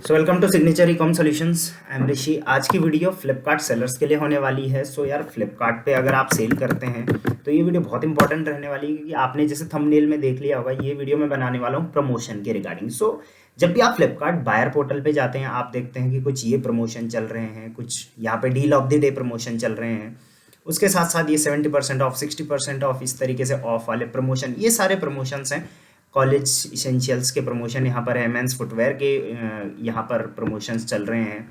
So welcome to Signature E com solutions. I am Rishi. आज की video Flipkart sellers के लिए होने वाली है। सो यार, फ्लिपकार्ट पे अगर आप सेल करते हैं तो ये वीडियो बहुत इंपॉर्टेंट रहने वाली है, क्योंकि आपने जैसे थंबनेल में देख लिया होगा, ये वीडियो मैं बनाने वाला हूँ प्रमोशन के रिगार्डिंग। सो जब भी आप फ्लिपकार्ट बायर पोर्टल पे जाते हैं, आप देखते हैं कि कुछ ये प्रमोशन चल रहे हैं, कुछ यहाँ पे deal of the day promotion चल रहे हैं, उसके साथ साथ ये 70% ऑफ, 60% ऑफ, इस तरीके से ऑफ वाले प्रमोशन, ये सारे प्रमोशंस हैं। कॉलेज इसेंशियल्स के प्रमोशन यहाँ पर है, मेंस फुटवेयर के यहाँ पर प्रमोशंस चल रहे हैं।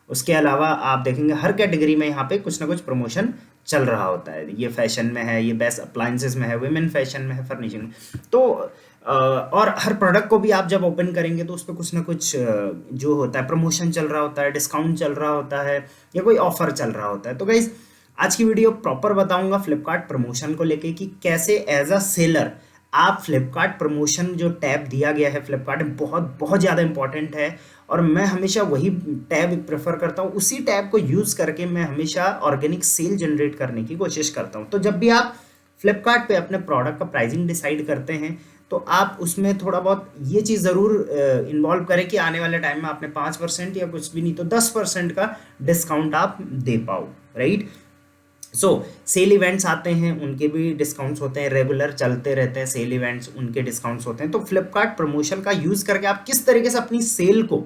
उसके अलावा आप देखेंगे हर कैटेगरी में यहाँ पे कुछ ना कुछ प्रमोशन चल रहा होता है। ये फैशन में है, ये बेस्ट अप्लायंसेस में है, वुमेन फैशन में है, फर्निशिंग में। तो और हर प्रोडक्ट को भी आप जब ओपन करेंगे तो उस पर कुछ ना कुछ जो होता है प्रमोशन चल रहा होता है, डिस्काउंट चल रहा होता है, या कोई ऑफर चल रहा होता है। तो गाइज आज की वीडियो प्रॉपर बताऊंगा फ्लिपकार्ट प्रमोशन को लेके कि कैसे एज अ सेलर आप फ्लिपकार्ट प्रमोशन जो टैब दिया गया है फ्लिपकार्ट में बहुत बहुत ज़्यादा इंपॉर्टेंट है, और मैं हमेशा वही टैब प्रेफर करता हूँ। उसी टैब को यूज़ करके मैं हमेशा ऑर्गेनिक सेल जनरेट करने की कोशिश करता हूँ। तो जब भी आप फ्लिपकार्ट पे अपने प्रोडक्ट का प्राइसिंग डिसाइड करते हैं तो आप उसमें थोड़ा बहुत ये चीज़ ज़रूर इन्वॉल्व करें कि आने वाले टाइम में आपने 5% या कुछ भी नहीं तो 10% का डिस्काउंट आप दे पाओ, राइट। सो सेल इवेंट्स आते हैं, उनके भी डिस्काउंट्स होते हैं, रेगुलर चलते रहते हैं सेल इवेंट्स, उनके डिस्काउंट्स होते हैं। तो फ्लिपकार्ट प्रमोशन का यूज़ करके आप किस तरीके से अपनी सेल को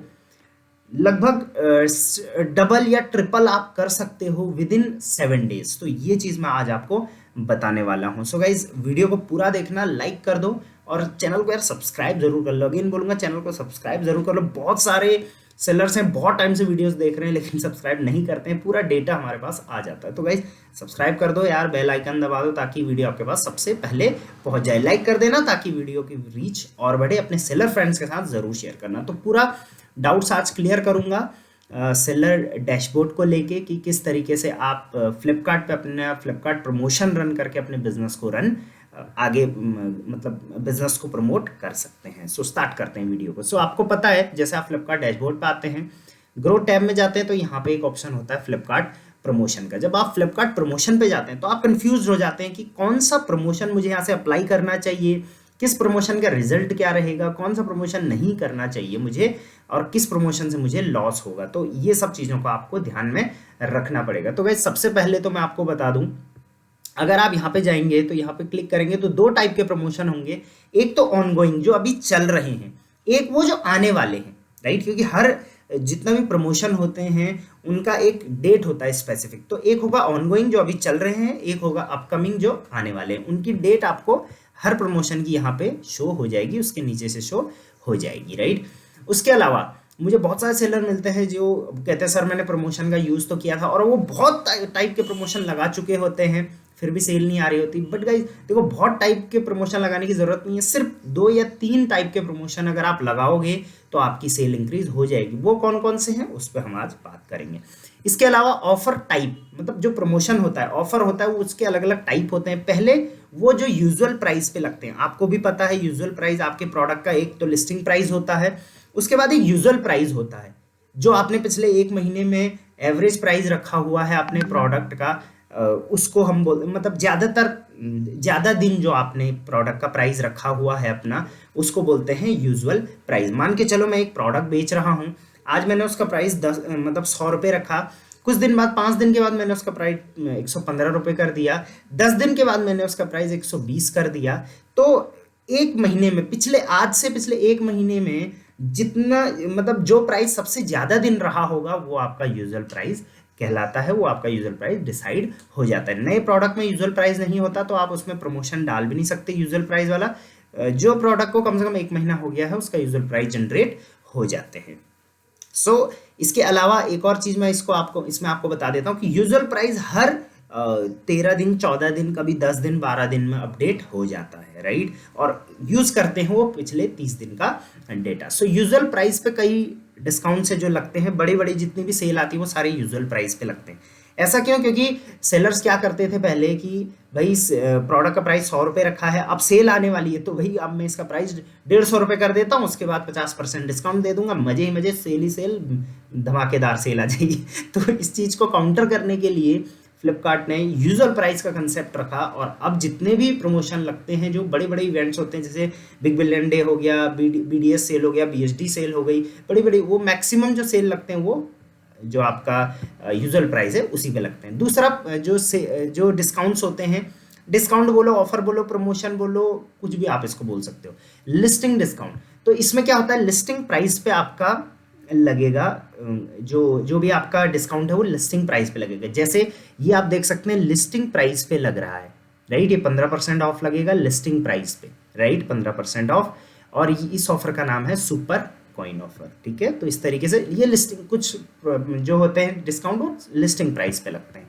लगभग डबल या ट्रिपल आप कर सकते हो विद इन 7 डेज। तो ये चीज़ मैं आज आपको बताने वाला हूँ। सो गाइज वीडियो को पूरा देखना, लाइक कर दो और चैनल को यार सब्सक्राइब जरूर कर लो। अगेन बोलूँगा, चैनल को सब्सक्राइब जरूर कर लो। बहुत सारे सेलर्स हैं, बहुत टाइम से वीडियोस देख रहे हैं लेकिन सब्सक्राइब नहीं करते हैं, पूरा डेटा हमारे पास आ जाता है। तो गाइज सब्सक्राइब कर दो यार, बेल आइकन दबा दो ताकि वीडियो आपके पास सबसे पहले पहुंच जाए। लाइक कर देना ताकि वीडियो की रीच और बढ़े। अपने सेलर फ्रेंड्स के साथ जरूर शेयर करना। तो पूरा डाउट्स आज क्लियर करूंगा सेलर डैशबोर्ड को लेके कि किस तरीके से आप फ्लिपकार्ट पे अपने फ्लिपकार्ट प्रमोशन रन करके अपने बिजनेस को आगे मतलब बिजनेस को प्रमोट कर सकते हैं। सो स्टार्ट करते हैं वीडियो को। सो आपको पता है, जैसे आप फ्लिपकार्ट डैशबोर्ड पे आते हैं, ग्रो टैब में जाते हैं तो यहाँ पे एक ऑप्शन होता है फ्लिपकार्ट प्रमोशन का। जब आप फ्लिपकार्ट प्रमोशन पे जाते हैं तो आप कंफ्यूज हो जाते हैं कि कौन सा प्रमोशन मुझे यहाँ से अप्लाई करना चाहिए, किस प्रमोशन का रिजल्ट क्या रहेगा, कौन सा प्रमोशन नहीं करना चाहिए मुझे, और किस प्रमोशन से मुझे लॉस होगा। तो ये सब चीज़ों को आपको ध्यान में रखना पड़ेगा। तो गाइस सबसे पहले तो मैं आपको बता दूं, अगर आप यहाँ पे जाएंगे तो यहाँ पे क्लिक करेंगे तो 2 टाइप के प्रमोशन होंगे। एक तो ऑनगोइंग जो अभी चल रहे हैं, एक वो जो आने वाले हैं, राइट। क्योंकि हर जितना भी प्रमोशन होते हैं उनका एक डेट होता है स्पेसिफिक। तो एक होगा ऑनगोइंग जो अभी चल रहे हैं, एक होगा अपकमिंग जो आने वाले हैं। उनकी डेट आपको हर प्रमोशन की यहाँ पे शो हो जाएगी, उसके नीचे से शो हो जाएगी, राइट। उसके अलावा मुझे बहुत सारे सेलर मिलते हैं जो कहते हैं सर मैंने प्रमोशन का यूज़ तो किया था, और वो बहुत टाइप के प्रमोशन लगा चुके होते हैं फिर भी सेल नहीं आ रही होती। बट गाइज देखो, बहुत टाइप के प्रमोशन लगाने की ज़रूरत नहीं है। सिर्फ 2 या 3 टाइप के प्रमोशन अगर आप लगाओगे तो आपकी सेल इंक्रीज हो जाएगी। वो कौन कौन से हैं उस पर हम आज बात करेंगे। इसके अलावा ऑफर टाइप, मतलब जो प्रमोशन होता है, ऑफर होता है, वो उसके अलग अलग टाइप होते हैं। पहले वो जो यूजुअल प्राइस पे लगते हैं, आपको भी पता है यूजुअल प्राइस आपके प्रोडक्ट का एक तो लिस्टिंग प्राइस होता है, उसके बाद एक यूजुअल प्राइस होता है जो आपने पिछले 1 महीने में एवरेज प्राइस रखा हुआ है अपने प्रोडक्ट का। उसको हम बोल मतलब ज़्यादा दिन जो आपने प्रोडक्ट का प्राइस रखा हुआ है अपना, उसको बोलते हैं यूजुअल प्राइस। मान के चलो मैं एक प्रोडक्ट बेच रहा हूँ, आज मैंने उसका प्राइस 100 रुपये रखा, कुछ दिन बाद 5 दिन के बाद मैंने उसका प्राइस 115 रुपये कर दिया, 10 दिन के बाद मैंने उसका प्राइस 120 कर दिया। तो 1 महीने में आज से पिछले 1 महीने में जितना मतलब जो प्राइस सबसे ज़्यादा दिन रहा होगा वो आपका यूजुअल प्राइस कहलाता है, वो आपका यूजुअल प्राइस डिसाइड हो जाता है। नए प्रोडक्ट में यूजुअल प्राइस नहीं होता तो आप उसमें प्रमोशन डाल भी नहीं सकते यूजुअल प्राइस वाला। जो प्रोडक्ट को कम से कम 1 महीना हो गया है उसका यूजुअल प्राइस जनरेट हो जाते हैं। सो इसके अलावा एक और चीज़ मैं इसमें आपको बता देता हूँ कि यूजुअल प्राइस हर 13 दिन, 14 दिन, कभी 10 दिन, 12 दिन में अपडेट हो जाता है, राइट। और यूज़ करते हैं वो पिछले 30 दिन का डेटा। सो यूजुअल प्राइस पे कई डिस्काउंट से जो लगते हैं, बड़ी बड़ी जितनी भी सेल आती है वो सारे यूजुअल प्राइस पे लगते हैं। ऐसा क्यों? क्योंकि सेलर्स क्या करते थे पहले कि भाई प्रोडक्ट का प्राइस 100 रुपये रखा है, अब सेल आने वाली है तो भाई अब मैं इसका प्राइस 150 रुपये कर देता हूँ, उसके बाद 50% डिस्काउंट दे दूंगा, मजे ही मजे, सेल ही सेल, धमाकेदार सेल आ जाएगी। तो इस चीज़ को काउंटर करने के लिए फ्लिपकार्ट ने यूजुअल प्राइस का कंसेप्ट रखा और अब जितने भी प्रमोशन लगते हैं, जो बड़े बड़े इवेंट्स होते हैं, जैसे बिग बिलियन डे हो गया, BDS सेल हो गया, BSD सेल हो गई, बड़ी बड़ी वो मैक्सिमम जो सेल लगते हैं वो जो आपका यूजुअल प्राइस है उसी पे लगते हैं। दूसरा जो डिस्काउंट्स होते हैं, डिस्काउंट बोलो, ऑफर बोलो, प्रमोशन बोलो, कुछ भी आप इसको बोल सकते हो। लिस्टिंग डिस्काउंट, तो इसमें क्या होता है, लिस्टिंग प्राइस पे आपका लगेगा, जो भी आपका डिस्काउंट है वो लिस्टिंग प्राइस पे लगेगा। जैसे ये आप देख सकते हैं लिस्टिंग प्राइस पे लग रहा है, राइट, ये 15% ऑफ लगेगा लिस्टिंग प्राइस पे, राइट, 15% ऑफ, और इस ऑफर का नाम है सुपर कॉइन ऑफर, ठीक है। तो इस तरीके से ये लिस्टिंग कुछ जो होते हैं डिस्काउंट वो लिस्टिंग प्राइस पे लगते हैं।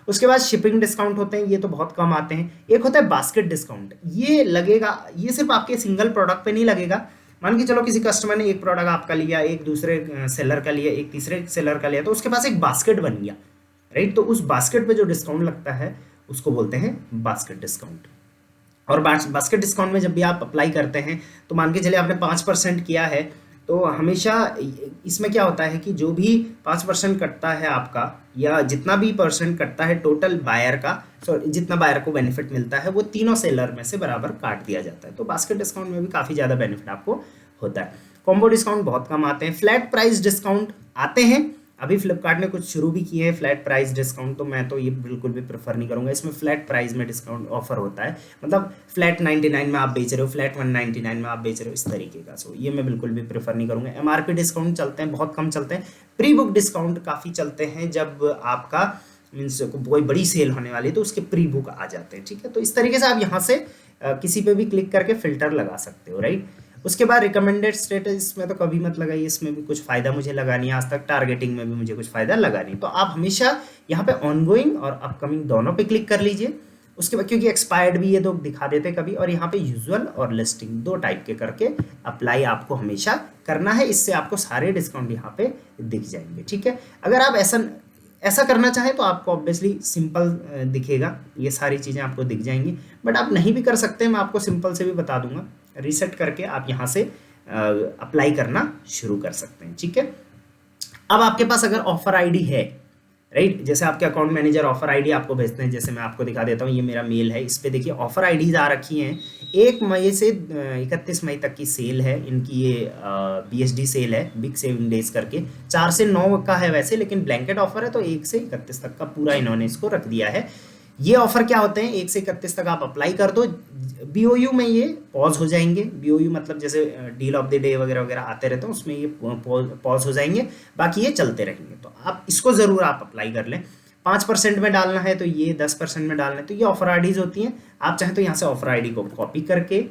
उसके बाद शिपिंग डिस्काउंट होते हैं, ये तो बहुत कम आते हैं। एक होता है बास्केट डिस्काउंट, ये लगेगा, ये सिर्फ आपके सिंगल प्रोडक्ट पे नहीं लगेगा। मान के चलो किसी कस्टमर ने एक प्रोडक्ट आपका लिया, एक दूसरे सेलर का लिया, एक तीसरे सेलर का लिया, तो उसके पास एक बास्केट बन गया, राइट। तो उस बास्केट पे जो डिस्काउंट लगता है उसको बोलते हैं बास्केट डिस्काउंट। और बास्केट डिस्काउंट में जब भी आप अप्लाई करते हैं तो मान के चलिए आपने 5% किया है, तो हमेशा इसमें क्या होता है कि जो भी 5% कटता है आपका, या जितना भी परसेंट कटता है टोटल बायर का, सॉरी जितना बायर को बेनिफिट मिलता है वो तीनों सेलर में से बराबर काट दिया जाता है। तो बास्केट डिस्काउंट में भी काफ़ी ज़्यादा बेनिफिट आपको होता है। कॉम्बो डिस्काउंट बहुत कम आते हैं। फ्लैट प्राइस डिस्काउंट आते हैं, अभी फ्लिपकार्ट ने कुछ शुरू भी किए हैं फ्लैट प्राइस डिस्काउंट, तो मैं तो ये बिल्कुल भी प्रेफर नहीं करूंगा। इसमें फ्लैट प्राइस में डिस्काउंट ऑफर होता है, मतलब फ्लैट 99 में आप बेच रहे हो, फ्लैट 199 में आप बेच रहे हो, इस तरीके का। सो ये मैं बिल्कुल भी प्रेफर नहीं करूंगा। MRP डिस्काउंट चलते हैं, बहुत कम चलते हैं। प्री बुक डिस्काउंट काफ़ी चलते हैं, जब आपका मीन्स कोई बड़ी सेल होने वाली है तो उसके प्री बुक आ जाते हैं, ठीक है। तो इस तरीके से आप यहाँ से किसी पे भी क्लिक करके फिल्टर लगा सकते हो, राइट। उसके बाद रिकमेंडेड स्टेटस, इसमें तो कभी मत लगाइए, इसमें भी कुछ फ़ायदा मुझे लगा नहीं आज तक, टारगेटिंग में भी मुझे कुछ फ़ायदा लगा नहीं। तो आप हमेशा यहाँ पे ऑनगोइंग और अपकमिंग दोनों पे क्लिक कर लीजिए। उसके बाद क्योंकि एक्सपायर्ड भी ये तो दिखा देते कभी, और यहाँ पे यूजुअल और लिस्टिंग दो टाइप के करके अप्लाई आपको हमेशा करना है। इससे आपको सारे डिस्काउंट यहाँ पे दिख जाएंगे, ठीक है। अगर आप ऐसा करना चाहें तो आपको ऑब्वियसली सिंपल दिखेगा, ये सारी चीज़ें आपको दिख जाएंगी, बट आप नहीं भी कर सकते, मैं आपको सिंपल से भी बता दूंगा। रीसेट करके आप यहाँ से अप्लाई करना शुरू कर सकते हैं, ठीक है। अब आपके पास अगर ऑफर आईडी है, राइट, जैसे आपके अकाउंट मैनेजर ऑफर आईडी आपको भेजते हैं, जैसे मैं आपको दिखा देता हूँ, ये मेरा मेल है, इस पे देखिए ऑफर आईडीज आ रखी हैं। 1 मई से 31 मई तक की सेल है इनकी, ये BSD सेल है, बिग सेविंग डेज करके। 4 से 9 का है वैसे, लेकिन ब्लैंकेट ऑफर है तो 1 से 31 तक का पूरा इन्होंने इसको रख दिया है। ये ऑफर क्या होते हैं, 1 से 31 तक आप अप्लाई कर दो, BOU में ये पॉज हो जाएंगे। BOU मतलब जैसे डील ऑफ द डे वगैरह वगैरह आते रहते हैं, उसमें ये पॉज हो जाएंगे, बाकी ये चलते रहेंगे। तो आप इसको ज़रूर आप अप्लाई कर लें। 5% में डालना है तो ये, 10% में डालना है तो ये ऑफर आईडीज होती हैं। आप चाहें तो यहाँ से ऑफर आईडी को कॉपी करके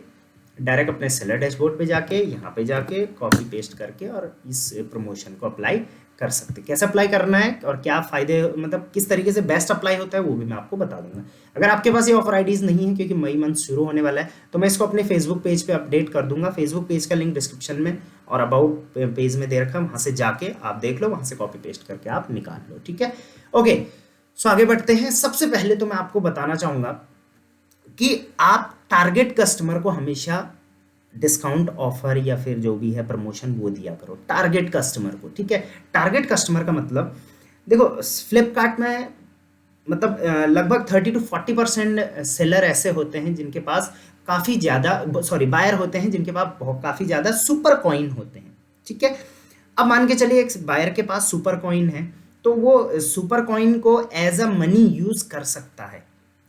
डायरेक्ट अपने सेलर डैशबोर्ड पे जाके, यहाँ पे जाके कॉपी पेस्ट करके और इस प्रमोशन को अप्लाई कर सकते हैं। कैसे अप्लाई करना है और क्या फ़ायदे, मतलब किस तरीके से बेस्ट अप्लाई होता है वो भी मैं आपको बता दूंगा। अगर आपके पास ये ऑफर आईडीज़ नहीं है, क्योंकि मई मंथ शुरू होने वाला है, तो मैं इसको अपने फेसबुक पेज पे अपडेट कर दूंगा। फेसबुक पेज का लिंक डिस्क्रिप्शन में और अबाउट पेज में दे रखा है, वहाँ से जाके आप देख लो, वहाँ से कॉपी पेस्ट करके आप निकाल लो, ठीक है। ओके, सो आगे बढ़ते हैं। सबसे पहले तो मैं आपको बताना चाहूँगा कि आप टारगेट कस्टमर को हमेशा डिस्काउंट ऑफर या फिर जो भी है प्रमोशन वो दिया करो टारगेट कस्टमर को, ठीक है। टारगेट कस्टमर का मतलब देखो, फ्लिपकार्ट में मतलब लगभग 30 to 40% सेलर ऐसे होते हैं जिनके पास काफ़ी ज़्यादा, सॉरी बायर होते हैं जिनके पास काफ़ी ज़्यादा सुपर कॉइन होते हैं, ठीक है। अब मान के चलिए एक बायर के पास सुपर कॉइन है, तो वो सुपर कॉइन को एज अ मनी यूज़ कर सकता है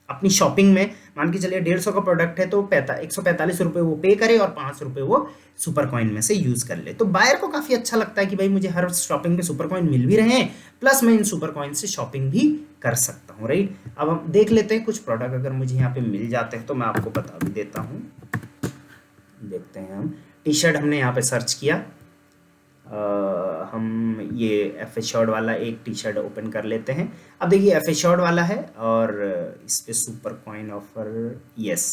अपनी शॉपिंग में। मान के चलिए 150 का प्रोडक्ट है तो 145 रुपये वो पे करे और 5 रुपये वो सुपर कॉइन में से यूज़ कर ले। तो बायर को काफ़ी अच्छा लगता है कि भाई मुझे हर शॉपिंग पे सुपर कॉइन मिल भी रहे हैं, प्लस मैं इन सुपर कॉइन से शॉपिंग भी कर सकता हूँ, राइट। अब हम देख लेते हैं कुछ प्रोडक्ट अगर मुझे यहाँ पे मिल जाते हैं तो मैं आपको बता भी देता हूँ। देखते हैं हम, टी शर्ट हमने यहाँ पे सर्च किया, हम ये एफ एश्योर्ड वाला एक टी शर्ट ओपन कर लेते हैं। अब देखिए एफ एश्योर्ड वाला है और इस पे सुपर कॉइन ऑफर, यस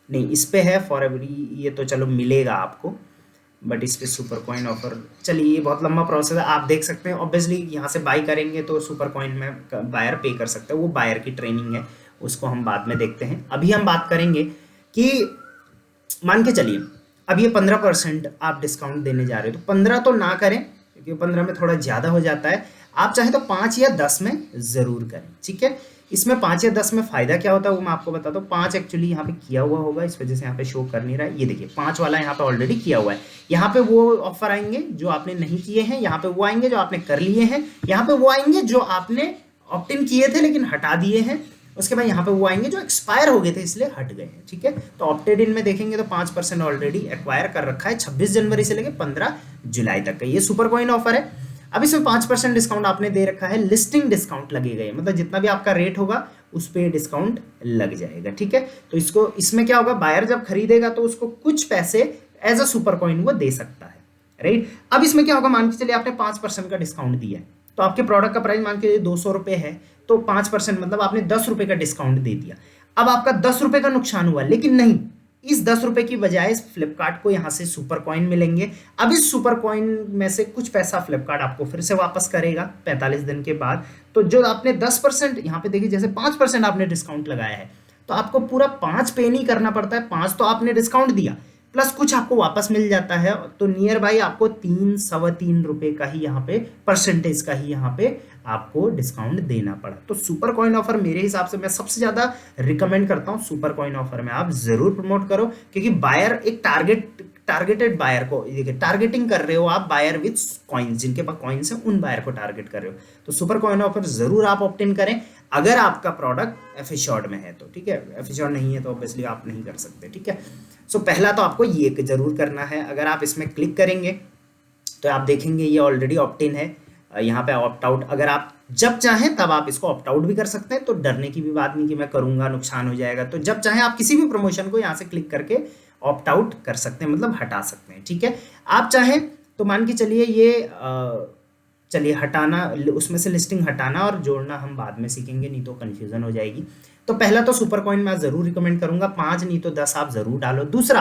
नहीं इस पे है फॉर एवरी, ये तो चलो मिलेगा आपको, बट इस पे सुपर कॉइन ऑफर, चलिए ये बहुत लंबा प्रोसेस है, आप देख सकते हैं। ऑब्वियसली यहाँ से बाई करेंगे तो सुपर कॉइन में बायर पे कर सकते हैं, वो बायर की ट्रेनिंग है, उसको हम बाद में देखते हैं। अभी हम बात करेंगे कि मान के चलिए अब ये 15% आप डिस्काउंट देने जा रहे हो, तो 15 तो ना करें क्योंकि 15 में थोड़ा ज़्यादा हो जाता है। आप चाहे तो 5 या 10 में जरूर करें, ठीक है। इसमें 5 या 10 में फायदा क्या होता है वो मैं आपको बताता हूँ। 5 एक्चुअली यहाँ पे किया हुआ होगा, इस वजह से यहाँ पे शो कर नहीं रहा है। ये देखिए 5 वाला यहाँ पे ऑलरेडी किया हुआ है। यहाँ पे वो ऑफर आएंगे जो आपने नहीं किए हैं, यहाँ पे वो आएंगे जो आपने कर लिए हैं, यहाँ पे वो आएंगे जो आपने ऑप्ट इन किए थे लेकिन हटा दिए हैं, उसके बाद यहाँ पे वो आएंगे जो एक्सपायर हो गए थे इसलिए हट गए हैं, ठीक है। तो ऑप्टेड इन में देखेंगे तो 5% ऑलरेडी एक्वायर कर रखा है 26 जनवरी से लेकर 15 जुलाई तक का। ये सुपर कॉइन ऑफर है। अब इसमें 5% डिस्काउंट आपने दे रखा है, लिस्टिंग डिस्काउंट लगेगा, मतलब जितना भी आपका रेट होगा उस पर डिस्काउंट लग जाएगा, ठीक है। तो इसको इसमें क्या होगा, बायर जब खरीदेगा तो उसको कुछ पैसे एज अ सुपर कॉइन वो दे सकता है, राइट। अब इसमें क्या होगा, मान के चलिए आपने 5% का डिस्काउंट दिया है, तो आपके प्रोडक्ट का प्राइस मान के 200 रुपये है, तो 5% मतलब आपने 10 रुपये का डिस्काउंट दे दिया। अब आपका 10 रुपये का नुकसान हुआ, लेकिन नहीं, इस 10 रुपये की बजाय फ्लिपकार्ट को यहाँ से सुपर कॉइन मिलेंगे। अब इस सुपर कॉइन में से कुछ पैसा फ्लिपकार्ट आपको फिर से वापस करेगा 45 दिन के बाद। तो जो आपने 10%, यहाँ पे देखिए जैसे 5% आपने डिस्काउंट लगाया है, तो आपको पूरा 5 पे नहीं करना पड़ता है, 5 तो आपने डिस्काउंट दिया प्लस कुछ आपको वापस मिल जाता है। तो नियर बाई आपको 3-3.25 रुपये का ही यहाँ पे परसेंटेज का ही यहाँ पे आपको डिस्काउंट देना पड़ा। तो सुपर कॉइन ऑफर मेरे हिसाब से मैं सबसे ज़्यादा रिकमेंड करता हूँ, सुपर कॉइन ऑफर में आप ज़रूर प्रमोट करो, क्योंकि बायर एक टारगेटेड बायर को देखिए, टारगेटिंग कर रहे हो आप बायर विथ कॉइन्स, जिनके पास कॉइन्स है उन बायर को टारगेट कर रहे हो। तो सुपर कॉइन ऑफर ज़रूर आप ऑप्ट इन करें अगर आपका प्रोडक्ट एफिशोर्ड में है तो, ठीक है। एफिशोर्ड नहीं है तो ऑब्वियसली आप नहीं कर सकते, ठीक है। सो पहला तो आपको ये जरूर करना है। अगर आप इसमें क्लिक करेंगे तो आप देखेंगे ये ऑलरेडी ऑप्ट इन है, यहाँ पे ऑप्ट आउट, अगर आप जब चाहें तब आप इसको ऑप्ट आउट भी कर सकते हैं। तो डरने की भी बात नहीं कि मैं करूंगा नुकसान हो जाएगा, तो जब चाहें आप किसी भी प्रमोशन को यहाँ से क्लिक करके ऑप्ट आउट कर सकते हैं, मतलब हटा सकते हैं, ठीक है। आप चाहें तो मान के चलिए ये चलिए हटाना, उसमें से लिस्टिंग हटाना और जोड़ना हम बाद में सीखेंगे, नहीं तो कन्फ्यूजन हो जाएगी। तो पहला तो सुपर कॉइन मैं जरूर रिकमेंड करूंगा, 5 नहीं तो 10 आप जरूर डालो। दूसरा,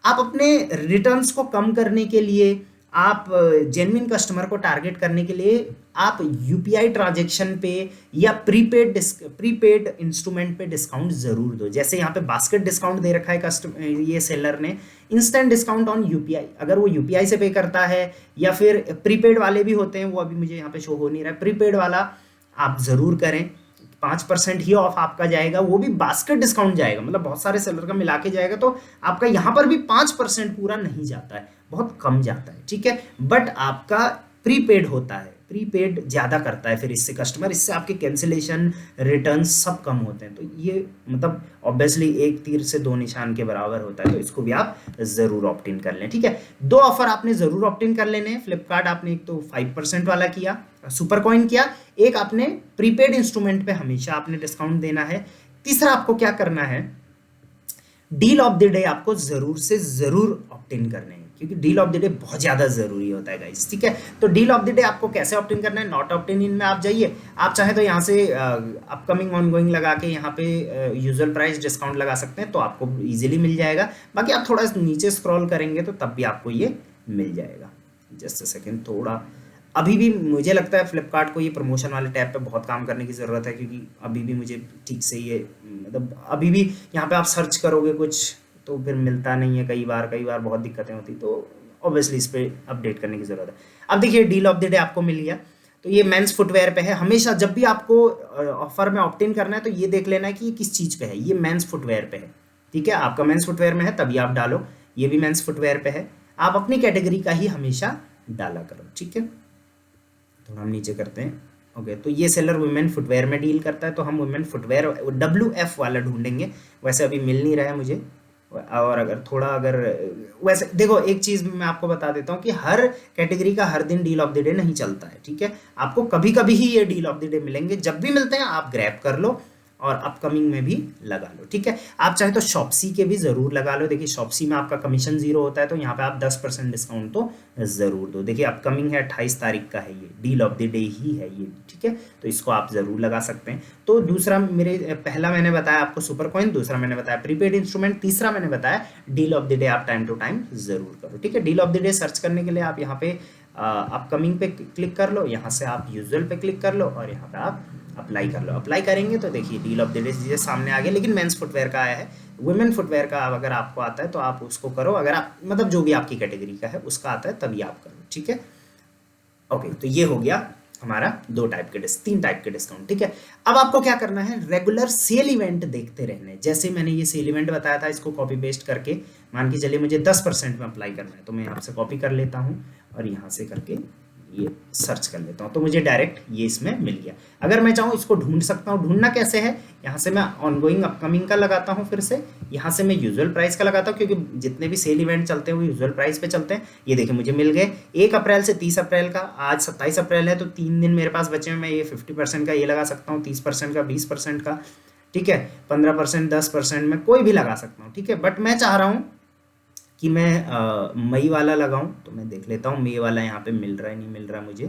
आप अपने रिटर्न्स को कम करने के लिए, आप जेन्युइन कस्टमर को टारगेट करने के लिए आप यूपीआई ट्रांजैक्शन पे या प्रीपेड इंस्ट्रूमेंट पे डिस्काउंट जरूर दो। जैसे यहाँ पे बास्केट डिस्काउंट दे रखा है कस्टमर, ये सेलर ने इंस्टेंट डिस्काउंट ऑन यूपीआई, अगर वो यूपीआई से पे करता है या फिर प्रीपेड वाले भी होते हैं, वो अभी मुझे यहाँ पे शो हो नहीं रहा है, प्रीपेड वाला आप जरूर करें। 5% ही ऑफ आपका जाएगा, वो भी बास्केट डिस्काउंट जाएगा, मतलब बहुत सारे सेलर का मिला के जाएगा, तो आपका यहाँ पर भी 5% पूरा नहीं जाता है, बहुत कम जाता है, ठीक है। बट आपका प्रीपेड होता है, प्रीपेड ज़्यादा करता है फिर इससे कस्टमर, इससे आपके कैंसिलेशन रिटर्न सब कम होते हैं। तो ये मतलब ऑब्वियसली एक तीर से दो निशान के बराबर होता है, तो इसको भी आप ज़रूर ऑप्ट इन कर लें, ठीक है। 2 ऑफर आपने ज़रूर ऑप्ट इन कर लेने हैं। फ्लिपकार्ट आपने एक तो 5% वाला किया, सुपर कॉइन किया, एक आपने प्रीपेड इंस्ट्रूमेंट पे हमेशा आपने डिस्काउंट देना है। तीसरा आपको क्या करना है, डील ऑफ द डे आपको ज़रूर से ज़रूर ऑप्ट इन करने हैं, क्योंकि डील ऑफ द डे बहुत ज़्यादा ज़रूरी होता है गाइस, ठीक है। तो डील ऑफ द डे आपको कैसे ऑप्ट इन करना है, नॉट ऑप्ट इन में आप जाइए, आप चाहे तो यहाँ से अपकमिंग ऑनगोइंग लगा के यहाँ पे यूजुअल प्राइस डिस्काउंट लगा सकते हैं, तो आपको इजीली मिल जाएगा। बाकी आप थोड़ा नीचे स्क्रॉल करेंगे तो तब भी आपको ये मिल जाएगा। जस्ट अ सेकेंड, थोड़ा अभी भी मुझे लगता है फ्लिपकार्ट को ये प्रमोशन वाले टैब पे बहुत काम करने की ज़रूरत है, क्योंकि अभी भी मुझे ठीक से ये मतलब अभी भी यहाँ पे आप सर्च करोगे कुछ तो फिर मिलता नहीं है, कई बार बहुत दिक्कतें होती, तो ऑब्वियसली इस पर अपडेट करने की ज़रूरत है। अब देखिए डील ऑफ द डे आपको मिल गया, तो ये मेंस फुटवेयर पे है। हमेशा जब भी आपको ऑफर में ऑप्ट इन करना है तो ये देख लेना है कि ये किस चीज़ पे है, ये मेंस फुटवेयर पे है, ठीक है। आपका मेंस फुटवेयर में है तभी आप डालो, ये भी मेंस फुटवेयर पे है, आप अपनी कैटेगरी का ही हमेशा डाला करो, ठीक है। तो हम नीचे करते हैं, ओके। तो ये सेलर वुमेन फुटवेयर में डील करता है, तो हम वुमेन फुटवेयर WF वाला ढूंढेंगे, वैसे अभी मिल नहीं रहा है मुझे। और अगर वैसे देखो, एक चीज़ मैं आपको बता देता हूँ कि हर कैटेगरी का हर दिन डील ऑफ द डे नहीं चलता है, ठीक है। आपको कभी कभी ही ये डील ऑफ द डे मिलेंगे, जब भी मिलते हैं आप ग्रैब कर लो और अपकमिंग में भी लगा लो, ठीक है। आप चाहे तो शॉप्सी के भी ज़रूर लगा लो। देखिए शॉप्सी में आपका कमीशन 0 होता है, तो यहाँ पे आप 10% डिस्काउंट तो ज़रूर दो। देखिए अपकमिंग है 28 तारीख का है, ये डील ऑफ द डे ही है ये, ठीक है। तो इसको आप ज़रूर लगा सकते हैं। तो दूसरा पहला मैंने बताया आपको सुपर कॉइन, दूसरा मैंने बताया प्रीपेड इंस्ट्रूमेंट, तीसरा मैंने बताया डील ऑफ द डे आप टाइम टू टाइम ज़रूर करो, ठीक है। Deal of the day search करने के लिए आप यहाँ पे अपकमिंग पे क्लिक कर लो, यहाँ से आप यूजुअल पे क्लिक कर लो और यहाँ पे आप अप्लाई कर लो। अप्लाई करेंगे तो देखिए डील ऑफ द डे चीज़ें सामने आ गया, लेकिन मेंस फुटवेयर का आया है। वुमेन फुटवेयर का अगर आपको आता है तो आप उसको करो, अगर आप मतलब जो भी आपकी कैटेगरी का है उसका आता है तभी आप करो, ठीक है। ओके, तो ये हो गया हमारा 3 टाइप के डिस्काउंट, ठीक है। अब आपको क्या करना है, रेगुलर सेल इवेंट देखते रहने। जैसे मैंने ये सेल इवेंट बताया था, इसको कॉपी पेस्ट करके मान के चलिए मुझे 10% में अप्लाई करना है, तो मैं यहाँ से कॉपी कर लेता हूँ और यहाँ से करके ये सर्च कर लेता हूँ, तो मुझे डायरेक्ट ये इसमें मिल गया। अगर मैं चाहूँ इसको ढूंढ सकता हूँ। ढूंढना कैसे है, यहाँ से मैं ऑनगोइंग अपकमिंग का लगाता हूँ, फिर से यहाँ से मैं यूजुअल प्राइस का लगाता हूँ, क्योंकि जितने भी सेल इवेंट चलते हैं वो यूजुअल प्राइस पे चलते हैं। ये देखिए मुझे मिल गए 1 अप्रैल से 30 अप्रैल का। आज 27 अप्रैल है, तो 3 दिन मेरे पास बचे हैं। मैं ये 50% का ये लगा सकता हूँ, 30% का, 20% का, ठीक है, 15%, 10%, मैं कोई भी लगा सकता हूँ, ठीक है। बट मैं चाह रहा हूँ कि मैं मई वाला लगाऊं, तो मैं देख लेता हूँ मई वाला यहाँ पे मिल रहा है नहीं मिल रहा मुझे।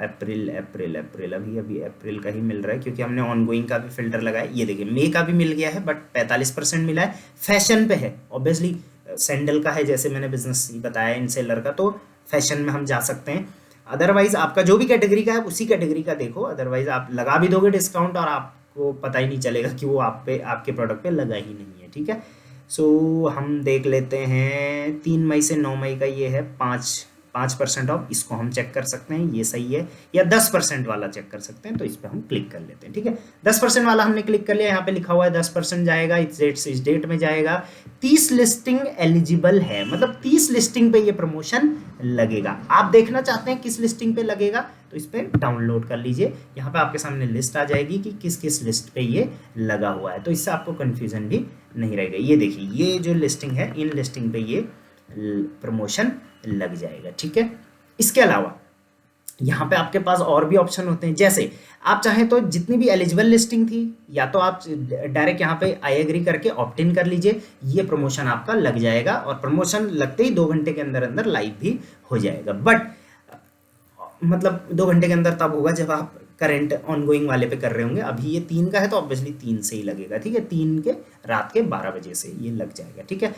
अप्रैल अभी अप्रैल का ही मिल रहा है, क्योंकि हमने ऑनगोइंग का भी फिल्टर लगाया। ये देखिए मई का भी मिल गया है, बट 45% मिला है। फैशन पे है, ऑब्वियसली सैंडल का है, जैसे मैंने बिजनेस बताया इन सेलर का, तो फैशन में हम जा सकते हैं। अदरवाइज आपका जो भी कैटेगरी का है उसी कैटेगरी का देखो, अदरवाइज आप लगा भी दोगे डिस्काउंट और आपको पता ही नहीं चलेगा कि वो आप पे, आपके प्रोडक्ट पे लगा ही नहीं है, ठीक है। सो हम देख लेते हैं 3 मई से 9 मई का ये है 5% ऑफ, इसको हम चेक कर सकते हैं, ये सही है। या 10% वाला चेक कर सकते हैं, तो इस पर हम क्लिक कर लेते हैं, ठीक है। 10% वाला हमने क्लिक कर लिया, यहाँ पे लिखा हुआ है 10% जाएगा, इस डेट से इस डेट में जाएगा। 30 लिस्टिंग एलिजिबल है, मतलब 30 लिस्टिंग पे ये प्रमोशन लगेगा। आप देखना चाहते हैं किस लिस्टिंग पे लगेगा, तो इस पर डाउनलोड कर लीजिए। यहाँ पे आपके सामने लिस्ट आ जाएगी कि किस किस लिस्ट पे ये लगा हुआ है, तो इससे आपको कन्फ्यूजन भी नहीं रहेगा। ये देखिए ये जो लिस्टिंग है, इन लिस्टिंग पे ये प्रमोशन लग जाएगा, ठीक है। इसके अलावा यहाँ पे आपके पास और भी ऑप्शन होते हैं, जैसे आप चाहें तो जितनी भी एलिजिबल लिस्टिंग थी, या तो आप डायरेक्ट यहाँ पे आई एग्री करके ऑप्ट इन कर लीजिए, ये प्रमोशन आपका लग जाएगा और प्रमोशन लगते ही 2 घंटे के अंदर अंदर लाइव भी हो जाएगा। बट मतलब 2 घंटे के अंदर तब होगा जब आप करंट ऑनगोइंग वाले पे कर रहे होंगे। अभी ये 3 का है तो ऑब्वियसली 3 से ही लगेगा, ठीक है। 3 के रात के 12 बजे से ये लग जाएगा, ठीक है।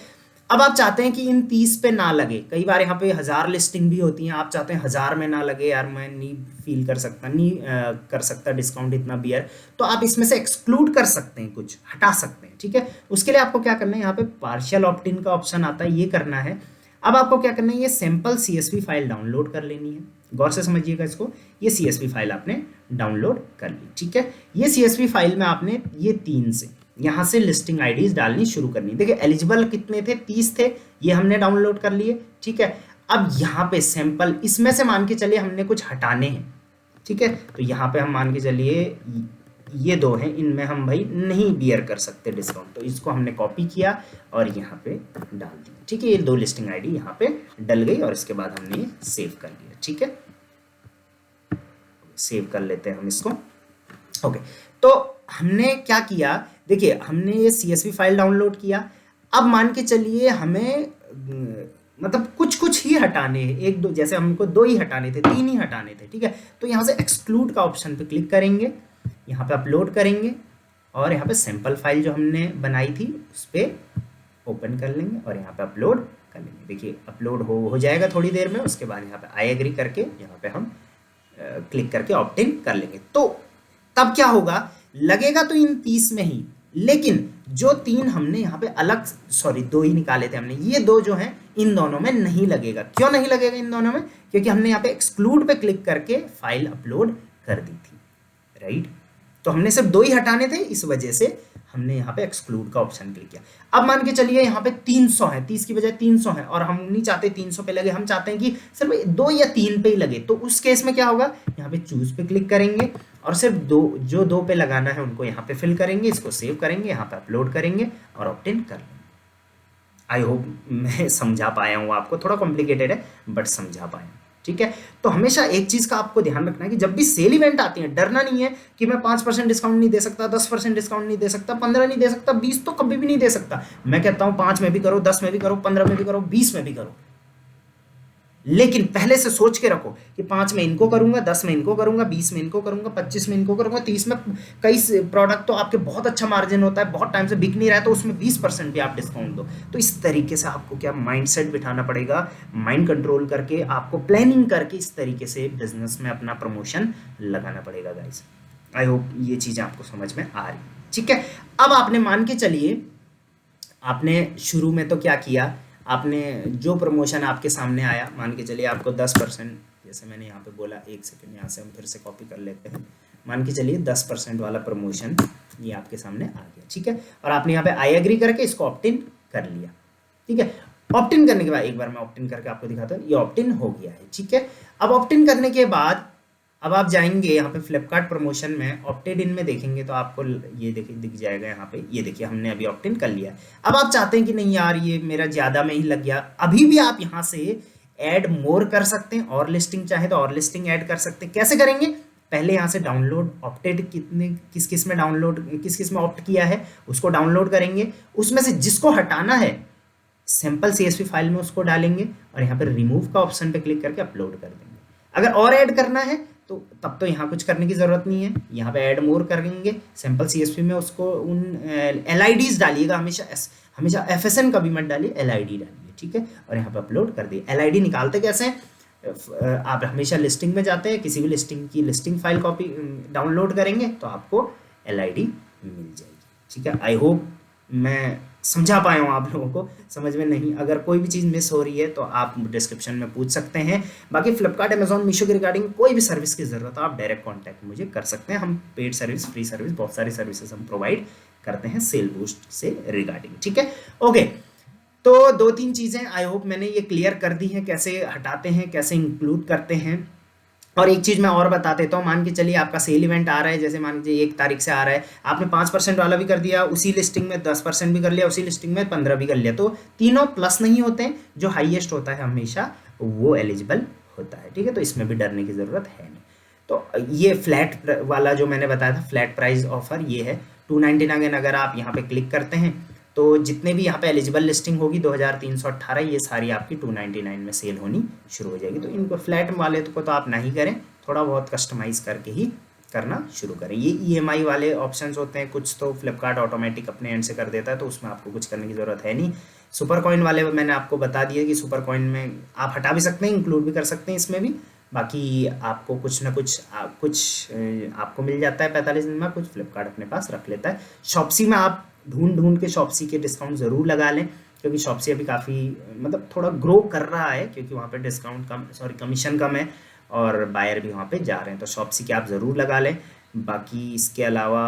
अब आप चाहते हैं कि इन 30 पे ना लगे, कई बार यहाँ पे 1000 लिस्टिंग भी होती हैं, आप चाहते हैं 1000 में ना लगे, यार मैं नहीं फील कर सकता, नहीं कर सकता डिस्काउंट इतना बियर, तो आप इसमें से एक्सक्लूड कर सकते हैं, कुछ हटा सकते हैं, ठीक है। उसके लिए आपको क्या करना है, यहाँ पे पार्शियल ऑप्ट इन का ऑप्शन आता है, ये करना है। अब आपको क्या करना है, ये सैंपल CSV फाइल डाउनलोड कर लेनी है। गौर से समझिएगा इसको, ये CSV फाइल आपने डाउनलोड कर ली, ठीक है। ये CSV फाइल में आपने ये 3 से यहाँ से लिस्टिंग आईडीज डालनी शुरू करनी। देखिए एलिजिबल कितने थे, 30 थे, ये हमने डाउनलोड कर लिए, ठीक है। अब यहाँ पे सैंपल, इसमें से मान के चलिए हमने कुछ हटाने हैं, ठीक है। तो यहाँ पे हम मान के चलिए ये 2 हैं, इनमें हम भाई नहीं बियर कर सकते डिस्काउंट, तो इसको हमने कॉपी किया और यहाँ पे डाल दिया, ठीक है। ये 2 लिस्टिंग आईडी यहाँ पे डल गई और इसके बाद हमने ये सेव कर लिया, ठीक है। सेव कर लेते हैं हम इसको, ओके। तो हमने क्या किया, देखिए हमने ये CSV फाइल डाउनलोड किया। अब मान के चलिए हमें मतलब कुछ ही हटाने हैं, 1-2, जैसे हमको 2 ही हटाने थे, 3 ही हटाने थे, ठीक है। तो यहाँ से एक्सक्लूड का ऑप्शन पे क्लिक करेंगे, यहाँ पे अपलोड करेंगे और यहाँ पे सैंपल फाइल जो हमने बनाई थी उस पर ओपन कर लेंगे और यहाँ पे अपलोड कर लेंगे। देखिए अपलोड हो जाएगा थोड़ी देर में, उसके बाद यहाँ पे आई एग्री करके यहाँ पे हम क्लिक करके ऑप्ट इन कर लेंगे। तो तब क्या होगा, लगेगा तो इन 30 में ही, लेकिन जो 3 हमने यहाँ पे अलग, सॉरी 2 ही निकाले थे हमने, ये 2 जो हैं इन दोनों में नहीं लगेगा। क्यों नहीं लगेगा इन दोनों में, क्योंकि हमने यहाँ पे एक्सक्लूड पे क्लिक करके फाइल अपलोड कर दी थी, राइट। तो हमने सिर्फ 2 ही हटाने थे, इस वजह से हमने यहाँ पे एक्सक्लूड का ऑप्शन क्लिक किया। अब मान के चलिए यहाँ पे 300 है, 30 की बजाय 300 है और हम नहीं चाहते 300 पे लगे, हम चाहते हैं कि सिर्फ 2 या 3 पे ही लगे। तो उस केस में क्या होगा, यहाँ पे चूज पे क्लिक करेंगे और सिर्फ 2 पे लगाना है उनको यहाँ पे फिल करेंगे, इसको सेव करेंगे, यहाँ पे अपलोड करेंगे और ऑप्ट इन कर लेंगे। आई होप मैं समझा पाया हूँ आपको, थोड़ा कॉम्प्लिकेटेड है बट समझा पाया, ठीक है। तो हमेशा एक चीज का आपको ध्यान रखना है कि जब भी सेल इवेंट आती है, डरना नहीं है कि मैं 5% डिस्काउंट नहीं दे सकता, 10% डिस्काउंट नहीं दे सकता, 15 नहीं दे सकता, 20 तो कभी भी नहीं दे सकता। मैं कहता हूं 5 में भी करो, 10 में भी करो, 15 में भी करो, 20 में भी करो, लेकिन पहले से सोच के रखो कि 5 में इनको करूंगा, 10 में इनको करूंगा, 20 में इनको करूंगा, 25 में इनको करूंगा, 30 में। कई प्रोडक्ट तो आपके बहुत अच्छा मार्जिन होता है, बहुत टाइम से बिक नहीं रहा है, तो उसमें 20% भी आप डिस्काउंट दो। तो इस तरीके से आपको क्या माइंडसेट बिठाना पड़ेगा, माइंड कंट्रोल करके आपको प्लानिंग करके इस तरीके से बिजनेस में अपना प्रमोशन लगाना पड़ेगा गाइस। आई होप ये चीज़ें आपको समझ में आ रही, ठीक है। अब आपने मान के चलिए, आपने शुरू में तो क्या किया, आपने जो प्रमोशन आपके सामने आया, मान के चलिए आपको 10%, जैसे मैंने यहाँ पे बोला, 1 सेकंड यहाँ से हम फिर से कॉपी कर लेते हैं। मान के चलिए 10% वाला प्रमोशन ये आपके सामने आ गया, ठीक है। और आपने यहाँ पे आई एग्री करके इसको ऑप्ट इन कर लिया, ठीक है। ऑप्ट इन करने के बाद एक बार मैं ऑप्ट इन करके आपको दिखाता हूँ, ये ऑप्ट इन हो गया है, ठीक है। अब ऑप्ट इन करने के बाद अब आप जाएंगे यहाँ पे फ्लिपकार्ट प्रमोशन में ऑप्टेड इन में देखेंगे तो आपको ये देखिए दिख जाएगा यहाँ पे, ये देखिए हमने अभी ऑप्ट इन कर लिया है। अब आप चाहते हैं कि नहीं यार ये मेरा ज़्यादा में ही लग गया, अभी भी आप यहाँ से ऐड मोर कर सकते हैं, और लिस्टिंग चाहे तो और लिस्टिंग ऐड कर सकते हैं। कैसे करेंगे, पहले यहाँ से डाउनलोड ऑप्टेड कितने किस किस में डाउनलोड किस किस में ऑप्ट किया है उसको डाउनलोड करेंगे, उसमें से जिसको हटाना है सैंपल CSV फाइल में उसको डालेंगे और यहाँ पर रिमूव का ऑप्शन पे क्लिक करके अपलोड कर देंगे। अगर और ऐड करना है तो तब तो यहाँ कुछ करने की ज़रूरत नहीं है, यहाँ पे ऐड मोर करेंगे, सैंपल CSV में उसको उन LIDs डालिएगा, हमेशा FSN कभी मत डालिए, LID डालिए, ठीक है। और यहाँ पे अपलोड कर दिए। LID निकालते कैसे हैं, आप हमेशा लिस्टिंग में जाते हैं, किसी भी लिस्टिंग की लिस्टिंग फाइल कॉपी डाउनलोड करेंगे तो आपको LID मिल जाएगी, ठीक है। आई होप मैं समझा पाया हूँ आप लोगों को, समझ में नहीं अगर कोई भी चीज़ मिस हो रही है तो आप डिस्क्रिप्शन में पूछ सकते हैं। बाकी फ्लिपकार्ट अमेजॉन मीशो के रिगार्डिंग कोई भी सर्विस की ज़रूरत हो आप डायरेक्ट कॉन्टैक्ट मुझे कर सकते हैं। हम पेड सर्विस, फ्री सर्विस, बहुत सारी सर्विसेज हम प्रोवाइड करते हैं सेल बूस्ट से रिगार्डिंग, ठीक है। ओके, तो 2-3 चीज़ें आई होप मैंने ये क्लियर कर दी हैं, कैसे हटाते हैं, कैसे इंक्लूड करते हैं। और एक चीज़ मैं और बता देता हूँ, मान के चलिए आपका सेल इवेंट आ रहा है, जैसे मान लीजिए 1 तारीख से आ रहा है, आपने 5% वाला भी कर दिया, उसी लिस्टिंग में 10% भी कर लिया, उसी लिस्टिंग में 15 भी कर लिया, तो तीनों प्लस नहीं होते हैं, जो हाईएस्ट होता है हमेशा वो एलिजिबल होता है, ठीक है। तो इसमें भी डरने की ज़रूरत है नहीं। तो ये फ्लैट वाला जो मैंने बताया था फ्लैट प्राइस ऑफर, ये है 299। अगर आप यहाँ पे क्लिक करते हैं तो जितने भी यहाँ पे एलिजिबल लिस्टिंग होगी 2318, ये सारी आपकी 299 में सेल होनी शुरू हो जाएगी। तो इनको फ्लैट वाले को तो आप नहीं करें, थोड़ा बहुत कस्टमाइज करके ही करना शुरू करें। ये EMI वाले ऑप्शंस होते हैं, कुछ तो फ्लिपकार्ट ऑटोमेटिक अपने एंड से कर देता है, तो उसमें आपको कुछ करने की ज़रूरत है नहीं। सुपर कॉइन वाले मैंने आपको बता दिया कि सुपर कॉइन में आप हटा भी सकते हैं, इंक्लूड भी कर सकते हैं इसमें भी। बाकी आपको कुछ ना कुछ आपको मिल जाता है 45 दिन में, कुछ फ्लिपकार्ट अपने पास रख लेता है। शॉप्सी में आप ढूंढ के शॉप्सी के डिस्काउंट ज़रूर लगा लें, क्योंकि शॉप्सी अभी काफ़ी मतलब थोड़ा ग्रो कर रहा है, क्योंकि वहाँ पे डिस्काउंट कम, कमीशन कम है और बायर भी वहाँ पे जा रहे हैं, तो शॉप्सी के आप ज़रूर लगा लें। बाकी इसके अलावा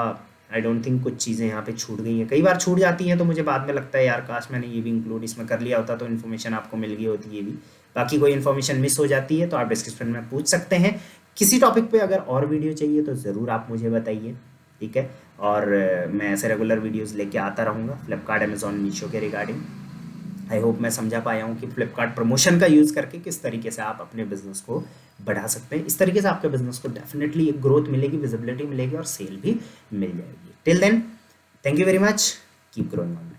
आई डोंट थिंक कुछ चीज़ें यहाँ पे छूट गई हैं, कई बार छूट जाती हैं तो मुझे बाद में लगता है यार काश मैंने ये भी इंक्लूड इसमें कर लिया होता तो इन्फॉर्मेशन आपको मिल गई होती ये भी। बाकी कोई इन्फॉर्मेशन मिस हो जाती है तो आप डिस्क्रिप्शन में पूछ सकते हैं। किसी टॉपिक पे अगर और वीडियो चाहिए तो ज़रूर आप मुझे बताइए, ठीक है। और मैं ऐसे रेगुलर वीडियोस लेके आता रहूँगा फ्लिपकार्ट अमेजॉन मीशो के रिगार्डिंग। आई होप मैं समझा पाया हूँ कि फ्लिपकार्ट प्रमोशन का यूज़ करके किस तरीके से आप अपने बिजनेस को बढ़ा सकते हैं। इस तरीके से आपके बिजनेस को डेफिनेटली एक ग्रोथ मिलेगी, विजिबिलिटी मिलेगी और सेल भी मिल जाएगी। Till then, thank you very much, keep growing on.